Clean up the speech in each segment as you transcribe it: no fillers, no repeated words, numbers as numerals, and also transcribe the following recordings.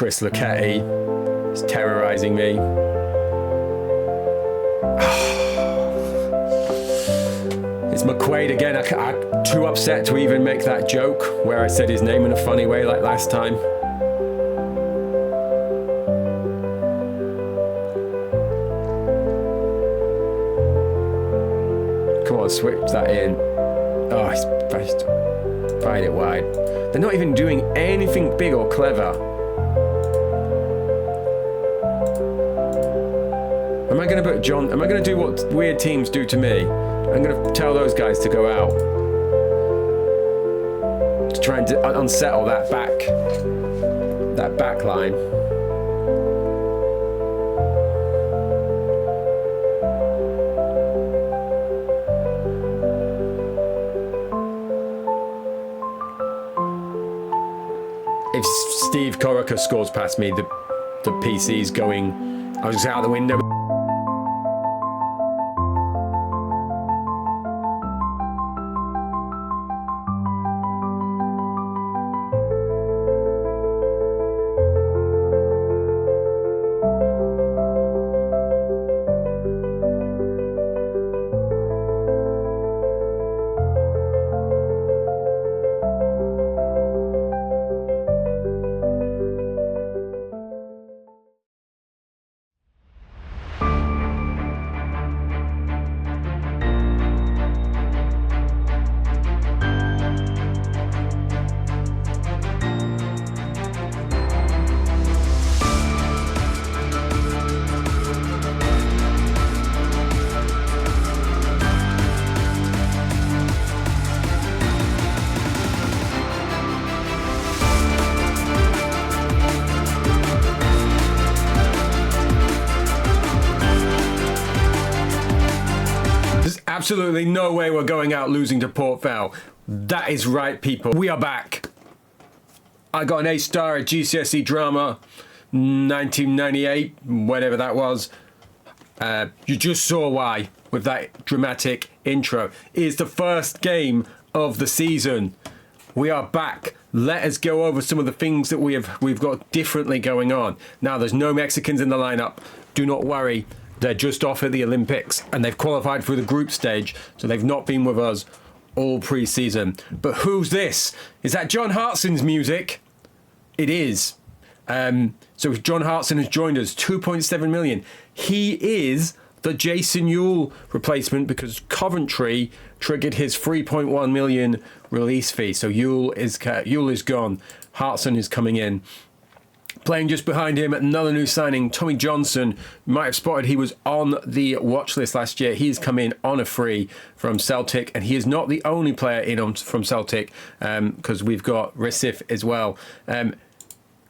Chris Lucchetti is terrorising me. It's McQuaid again. I'm too upset to even make that joke where I said his name in a funny way like last time. Come on, switch that in. Oh, he's fired it wide. They're not even doing anything big or clever. Am I going to put John? Am I going to do what weird teams do to me? I'm going to tell those guys to go out to try and unsettle that back line. If Steve Corica scores past me, the PC's going. I was just out the window. Absolutely no way we're going out losing to Port Vale. That is right, people. We are back. I got an A star at GCSE Drama 1998, whatever that was. You just saw why with that dramatic intro. It is the first game of the season. We are back. Let us go over some of the things that we've got differently going on. Now, there's no Mexicans in the lineup. Do not worry. They're just off at the Olympics and they've qualified for the group stage, so they've not been with us all pre-season. But who's this? Is that John Hartson's music? It is. So John Hartson has joined us, 2.7 million. He is the Jason Yule replacement because Coventry triggered his 3.1 million release fee. So Yule is gone. Hartson is coming in. Playing just behind him, another new signing, Tommy Johnson. You might have spotted he was on the watch list last year. He's come in on a free from Celtic, and he is not the only player in from Celtic because we've got Recife as well.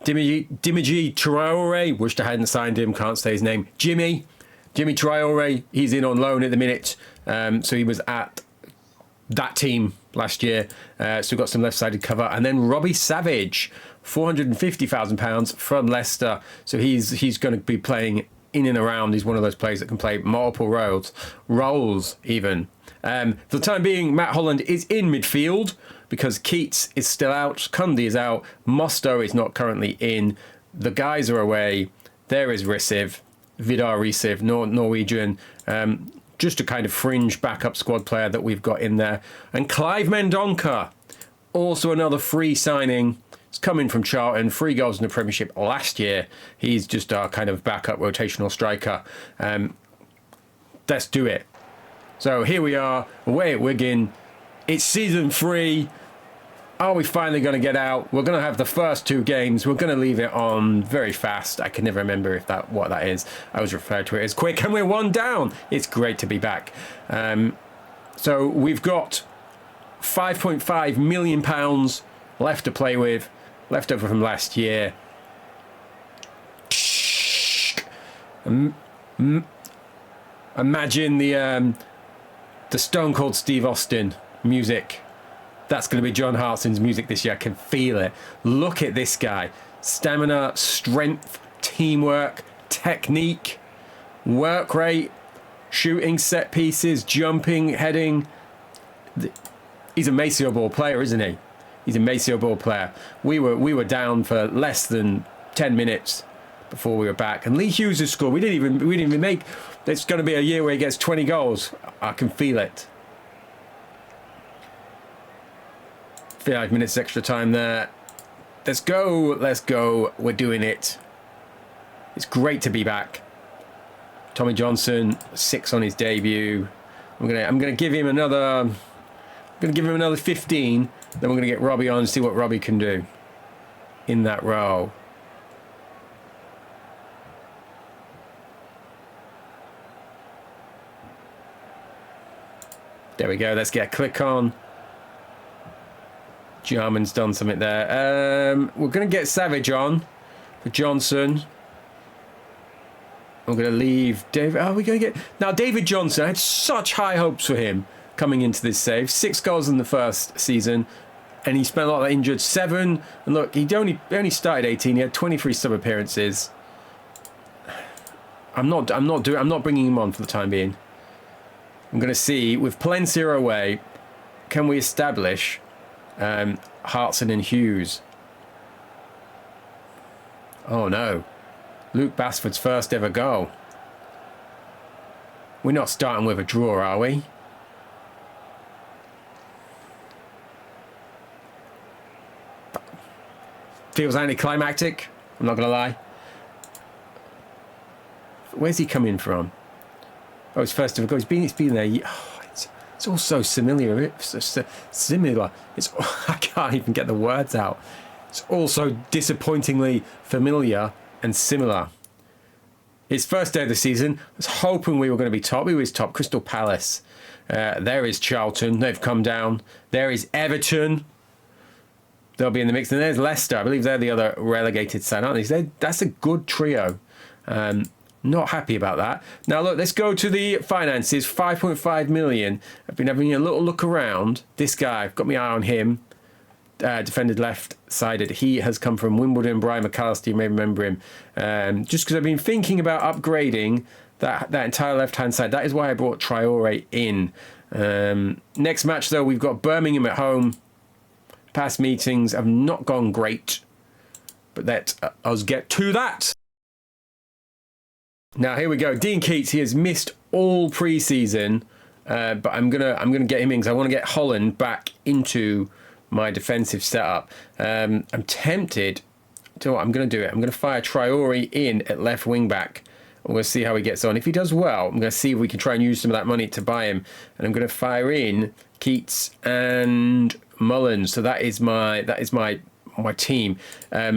Dimiji Traore, wished I hadn't signed him, can't say his name. Jimmy Traore, he's in on loan at the minute. So he was at that team last year. So we've got some left-sided cover. And then Robbie Savage, £450,000 from Leicester. So he's going to be playing in and around. He's one of those players that can play multiple roles even. For the time being, Matt Holland is in midfield because Keats is still out, Cundy is out, Mosto is not currently in. The guys are away. There is Recife, Vidar Recife, Norwegian. Just a kind of fringe backup squad player that we've got in there. And Clive Mendonca, also another free signing. He's coming from Charlton, 3 goals in the Premiership last year. He's just our kind of backup rotational striker. Let's do it. So here we are, away at Wigan. It's season 3. Are we finally going to get out? We're going to have the first 2 games. We're going to leave it on very fast. I can never remember what that is. I was referred to it as quick, and we're 1 down. It's great to be back. So we've got £5.5 million left to play with, left over from last year. Imagine the Stone Cold Steve Austin music. That's going to be John Hartson's music this year. I can feel it. Look at this guy. Stamina, strength, teamwork, technique, work rate, shooting set pieces, jumping, heading. He's a Masio-Ball player, isn't he? He's a Masio-Ball player. We were down for less than 10 minutes before we were back. And Lee Hughes has scored. We didn't even make. It's going to be a year where he gets 20 goals. I can feel it. 5 minutes extra time there. Let's go. Let's go. We're doing it. It's great to be back. Tommy Johnson, 6 on his debut. I'm gonna give him another. I'm gonna give him another 15. Then we're gonna get Robbie on and see what Robbie can do in that role. There we go. Let's get a click on. Jarman's done something there. We're going to get Savage on for Johnson. I'm going to leave David. Oh, we're going to get... Now, David Johnson, I had such high hopes for him coming into this save. 6 goals in the first season. And he spent a lot of that injured. 7. And look, he only started 18. He had 23 sub appearances. I'm not bringing him on for the time being. I'm going to see, with Palencia away, can we establish Hartson and Hughes? Oh no. Luke Basford's first ever goal. We're not starting with a draw, are we? Feels anticlimactic, I'm not going to lie. Where's he coming from? Oh, it's first ever goal. It's been there. Oh, it's all so similar. It's so similar. I can't even get the words out. It's all so disappointingly familiar and similar. His first day of the season, I was hoping we were going to be top. We was top. Crystal Palace. There is Charlton. They've come down. There is Everton. They'll be in the mix. And there's Leicester. I believe they're the other relegated side, aren't they? That's a good trio. Not happy about that. Now, look, let's go to the finances. 5.5 million. I've been having a little look around. This guy, I've got my eye on him. Defended left-sided. He has come from Wimbledon. Brian McAllister, you may remember him. Just because I've been thinking about upgrading that entire left-hand side. That is why I brought Traore in. Next match, though, we've got Birmingham at home. Past meetings have not gone great. But let us get to that. Now here we go. Dean Keats, he has missed all pre-season, but I'm gonna get him in because I want to get Holland back into my defensive setup. I'm tempted. To what I'm going to do it. I'm going to fire Traore in at left wing back. I'm going to see how he gets on. If he does well, I'm going to see if we can try and use some of that money to buy him. And I'm going to fire in Keats and Mullins. So that is my team. I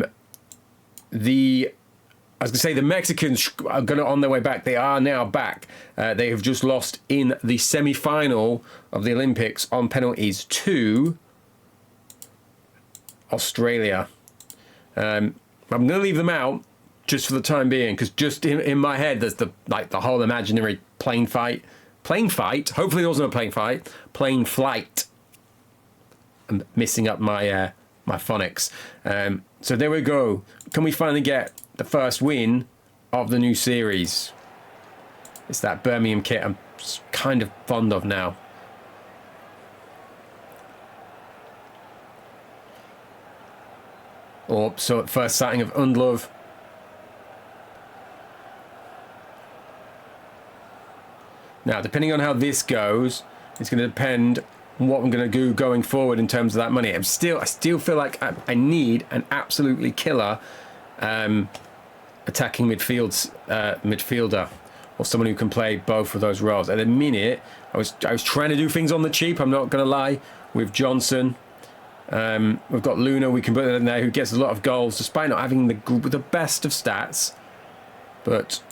was going to say the Mexicans are going to on their way back. They are now back. They have just lost in the semi-final of the Olympics on penalties to Australia. I'm going to leave them out just for the time being because just in my head there's the whole imaginary plane fight. Hopefully there wasn't a plane fight. Plane flight. I'm messing up my my phonics. So there we go. Can we finally get the first win of the new series? It's that Birmingham kit I'm kind of fond of now. Oh, so first sighting of Undlove. Now, depending on how this goes, it's going to depend on what I'm going to do going forward in terms of that money. I still feel like I need an absolutely killer attacking midfielder or someone who can play both of those roles. At the minute, I was trying to do things on the cheap. I'm not going to lie. With Johnson, we've got Luna. We can put in there who gets a lot of goals despite not having the best of stats, but.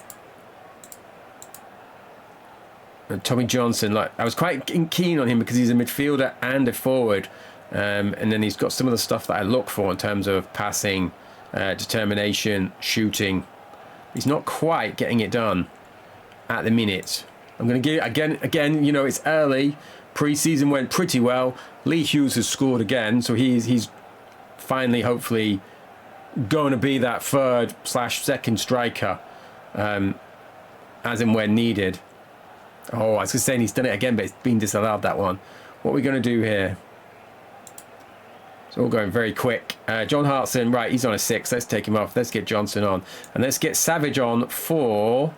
And Tommy Johnson, I was quite keen on him because he's a midfielder and a forward, and then he's got some of the stuff that I look for in terms of passing, determination, shooting. He's not quite getting it done at the minute. I'm going to give again. You know, it's early. Pre-season went pretty well. Lee Hughes has scored again, so he's finally, hopefully, going to be that third/second striker, as and when needed. Oh, I was going to say he's done it again, but it's been disallowed, that one. What are we going to do here? It's all going very quick. John Hartson, right, he's on a 6. Let's take him off. Let's get Johnson on. And let's get Savage on for...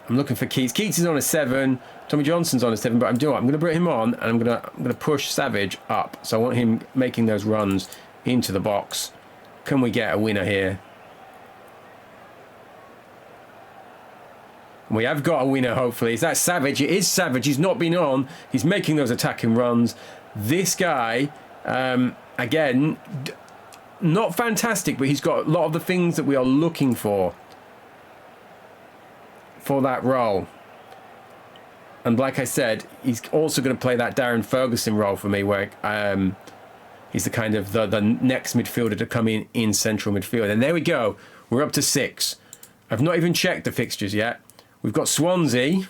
I'm looking for Keats. Keats is on a 7. Tommy Johnson's on a 7, but I'm going to put him on, and I'm going to push Savage up. So I want him making those runs into the box. Can we get a winner here? We have got a winner, hopefully. Is that Savage? It is Savage. He's not been on. He's making those attacking runs. This guy, again, not fantastic, but he's got a lot of the things that we are looking for that role. And like I said, he's also going to play that Darren Ferguson role for me, where he's the kind of the next midfielder to come in central midfield. And there we go. We're up to 6. I've not even checked the fixtures yet. We've got Swansea,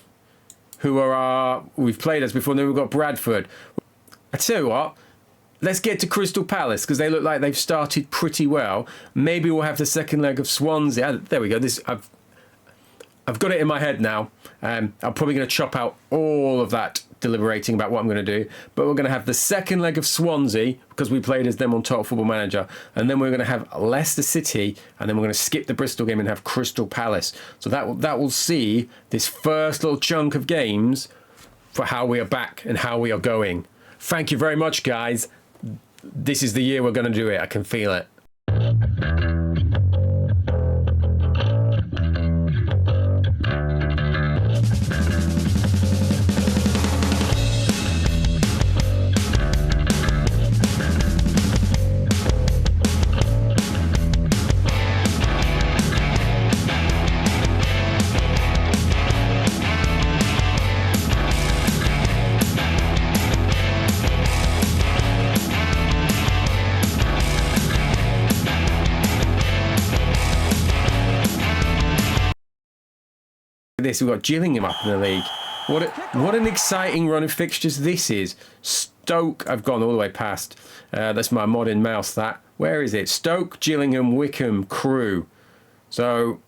we've played us before, and then we've got Bradford. I tell you what, let's get to Crystal Palace, because they look like they've started pretty well. Maybe we'll have the second leg of Swansea. There we go. I've got it in my head now. I'm probably going to chop out all of that deliberating about what I'm going to do. But we're going to have the second leg of Swansea, because we played as them on Total Football Manager. And then we're going to have Leicester City, and then we're going to skip the Bristol game and have Crystal Palace. So that will see this first little chunk of games for how we are back and how we are going. Thank you very much, guys. This is the year we're going to do it. I can feel it. This, we've got Gillingham up in the league. What an exciting run of fixtures this is. Stoke, I've gone all the way past. That's my modern mouse, that. Where is it? Stoke, Gillingham, Wickham, Crewe. So